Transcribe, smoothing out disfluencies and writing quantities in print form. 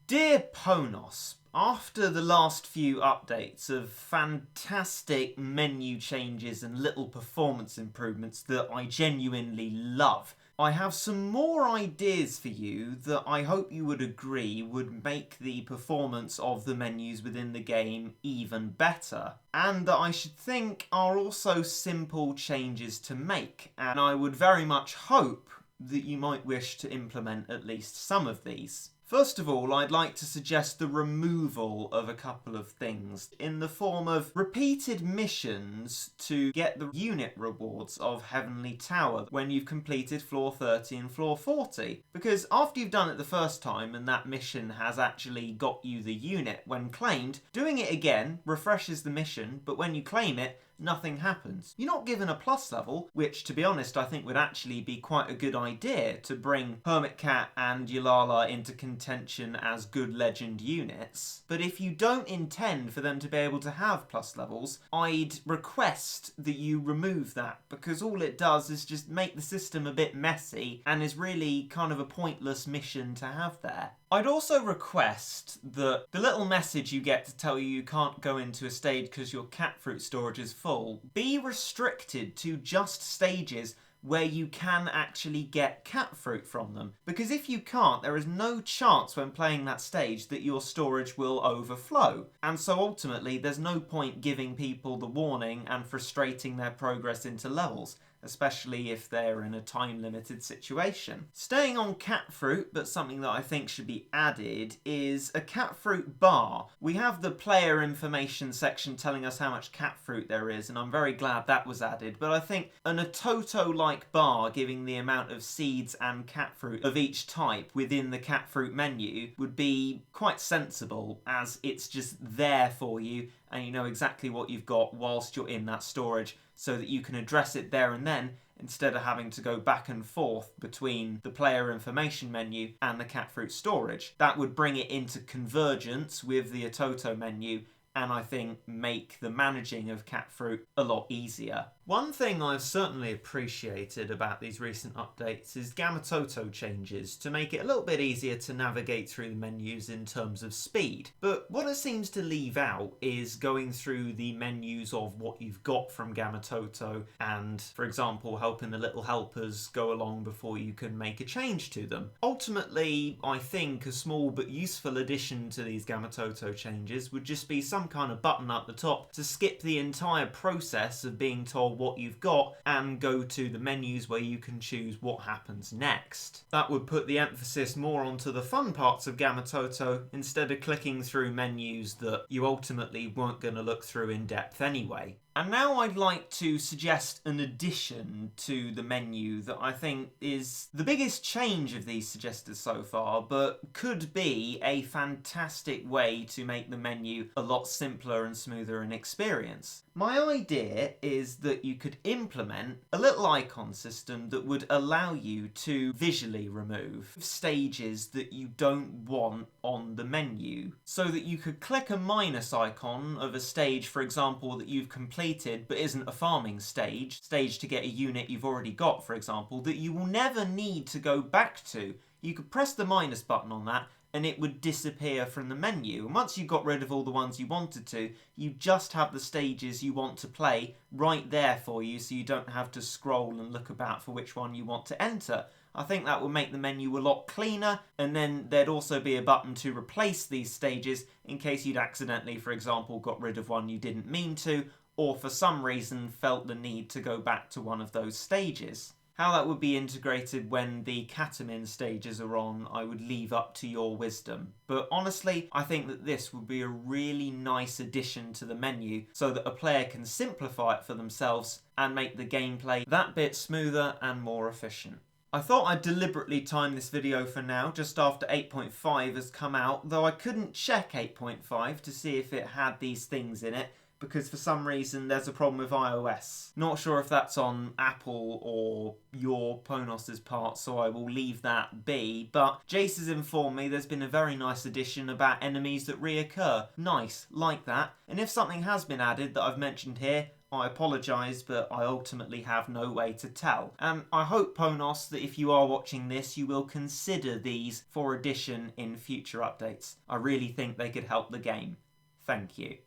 Dear Ponos, after the last few updates of fantastic menu changes and little performance improvements that I genuinely love, I have some more ideas for you that I hope you would agree would make the performance of the menus within the game even better, and that I should think are also simple changes to make, and I would very much hope that you might wish to implement at least some of these. First of all, I'd like to suggest the removal of a couple of things in the form of repeated missions to get the unit rewards of Heavenly Tower when you've completed floor 30 and floor 40. Because after you've done it the first time and that mission has actually got you the unit when claimed, doing it again refreshes the mission, but when you claim it, nothing happens. You're not given a plus level, which to be honest I think would actually be quite a good idea to bring Hermit Cat and Yulala into contention as good legend units. But if you don't intend for them to be able to have plus levels, I'd request that you remove that, because all it does is just make the system a bit messy and is really kind of a pointless mission to have there. I'd also request that the little message you get to tell you can't go into a stage because your cat fruit storage is full be restricted to just stages where you can actually get cat fruit from them. Because if you can't, there is no chance when playing that stage that your storage will overflow. And so ultimately, there's no point giving people the warning and frustrating their progress into levels, especially if they're in a time-limited situation. Staying on cat fruit, but something that I think should be added, is a cat fruit bar. We have the player information section telling us how much cat fruit there is, and I'm very glad that was added, but I think an Gamatoto-like bar giving the amount of seeds and cat fruit of each type within the cat fruit menu would be quite sensible, as it's just there for you and you know exactly what you've got whilst you're in that storage, so that you can address it there and then instead of having to go back and forth between the player information menu and the cat fruit storage. That would bring it into convergence with the Gamatoto menu and I think make the managing of cat fruit a lot easier. One thing I've certainly appreciated about these recent updates is Gamatoto changes to make it a little bit easier to navigate through the menus in terms of speed. But what it seems to leave out is going through the menus of what you've got from Gamatoto and, for example, helping the little helpers go along before you can make a change to them. Ultimately, I think a small but useful addition to these Gamatoto changes would just be some kind of button up the top to skip the entire process of being told what you've got and go to the menus where you can choose what happens next. That would put the emphasis more onto the fun parts of Gamatoto instead of clicking through menus that you ultimately weren't going to look through in depth anyway. And now I'd like to suggest an addition to the menu that I think is the biggest change of these suggested so far, but could be a fantastic way to make the menu a lot simpler and smoother in experience. My idea is that you could implement a little icon system that would allow you to visually remove stages that you don't want on the menu, so that you could click a minus icon of a stage, for example, that you've completed but isn't a farming stage to get a unit you've already got, for example, that you will never need to go back to. You could press the minus button on that and it would disappear from the menu. And once you got rid of all the ones you wanted to, you just have the stages you want to play right there for you, so you don't have to scroll and look about for which one you want to enter. I think that would make the menu a lot cleaner, and then there'd also be a button to replace these stages in case you'd accidentally, for example, got rid of one you didn't mean to, or for some reason felt the need to go back to one of those stages. How that would be integrated when the Katamin stages are on, I would leave up to your wisdom. But honestly, I think that this would be a really nice addition to the menu so that a player can simplify it for themselves and make the gameplay that bit smoother and more efficient. I thought I'd deliberately time this video for now, just after 8.5 has come out, though I couldn't check 8.5 to see if it had these things in it, because for some reason there's a problem with iOS. Not sure if that's on Apple or your Ponos' part, so I will leave that be, but Jace has informed me there's been a very nice addition about enemies that reoccur. Nice, like that. And if something has been added that I've mentioned here, I apologise, but I ultimately have no way to tell. And I hope, Ponos, that if you are watching this, you will consider these for addition in future updates. I really think they could help the game. Thank you.